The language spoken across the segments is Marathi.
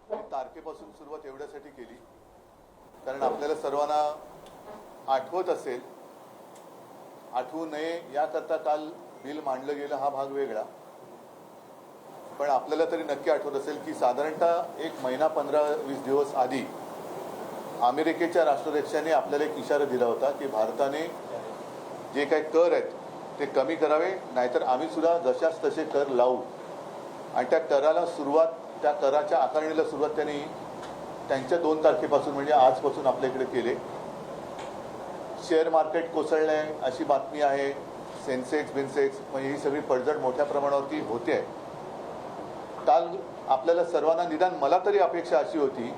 तारखेपासून सुरुवात एवढ्यासाठी केली कारण आपल्याला सर्वांना आठवत असेल, आठवू नये याकरता काल बिल मांडलं गेलं हा भाग वेगळा, पण आपल्याला तरी नक्की आठवत असेल की साधारणतः एक महिना 15-20 दिवस आधी अमेरिकेच्या राष्ट्राध्यक्षांनी आपल्याला एक इशारा दिला होता की भारताने जे काही कर आहेत ते कमी करावे, नाहीतर आम्ही सुद्धा जशाच तसे कर लावू. आणि त्या कराला सुरुवात, त्या कराच्या आकारणीला सुरुवात त्यांनी त्यांच्या 2 तारखेपासून म्हणजे आजपासून आपल्या इकडे केले. शेअर मार्केट कोसळणे अशी बातमी आहे. सेन्सेक्स बिन्सेक्स म्हणजे ही सगळी पडझड मोठ्या प्रमाणावरती होते आहे. काल आपल्याला सर्वांना, निदान मला तरी अपेक्षा अशी होती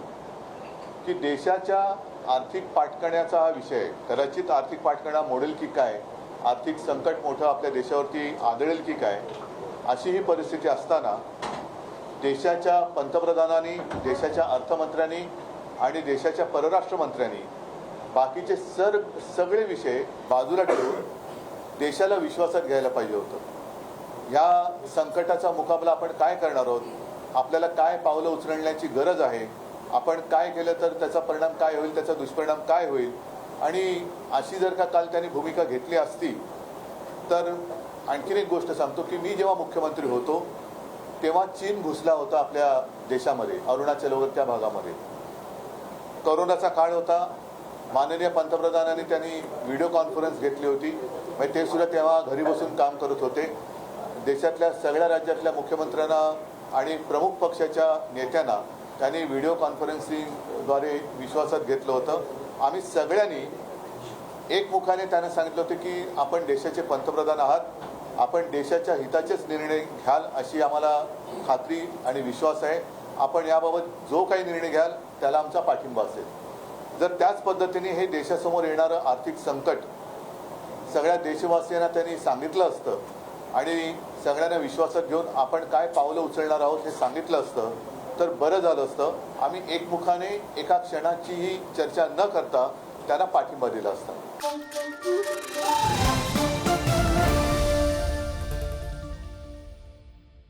की देशाच्या आर्थिक पाठकण्याचा हा विषय, कदाचित आर्थिक पाठकणा मोडेल की काय, आर्थिक संकट मोठं आपल्या देशावरती आदळेल की काय, अशी ही परिस्थिती असताना देशाच्या पंतप्रधानांनी, देशाच्या अर्थमंत्र्यांनी आणि देशाच्या परराष्ट्र मंत्र्यांनी बाकीचे सगळे विषय बाजूला ठेवून देशाला विश्वासात घ्यायला पाहिजे होतं. या संकटाचा मुकाबला आपण काय करणार आहोत, आपल्याला काय पावलं उचलण्याची गरज आहे, आपण काय केलं तर त्याचा परिणाम काय होईल, त्याचा दुष्परिणाम काय होईल, आणि अशी जर का काल त्यांनी भूमिका घेतली असती तर आणखीन एक गोष्ट सांगतो की मी जेव्हा मुख्यमंत्री होतो तेव्हा चीन घुसला होता आपल्या देशामध्ये, अरुणाचल वगैरे त्या भागामध्ये. कोरोनाचा काळ होता. माननीय पंतप्रधानांनी त्यांनी व्हिडिओ कॉन्फरन्स घेतली होती, म्हणजे ते सुद्धा तेव्हा घरी बसून काम करत होते. देशातल्या सगळ्या राज्यातल्या मुख्यमंत्र्यांना आणि प्रमुख पक्षाच्या नेत्यांना त्यांनी व्हिडिओ कॉन्फरन्सिंगद्वारे विश्वासात घेतलं होतं. आम्ही सगळ्यांनी एकमुखाने त्यांना सांगितलं होतं की आपण देशाचे पंतप्रधान आहात, आपण देशाच्या हिताचेच निर्णय घ्याल अशी आम्हाला खात्री आणि विश्वास आहे. आपण याबाबत जो काही निर्णय घ्याल त्याला आमचा पाठिंबा असेल. जर त्याच पद्धतीने हे देशासमोर येणारं आर्थिक संकट सगळ्या देशवासियांना त्यांनी सांगितलं असतं आणि सगळ्यांना विश्वासात घेऊन आपण काय पावलं उचलणार आहोत हे सांगितलं असतं तर बरं झालं असतं. आम्ही एकमुखाने एका क्षणाचीही चर्चा न करता त्यांना पाठिंबा दिला असता.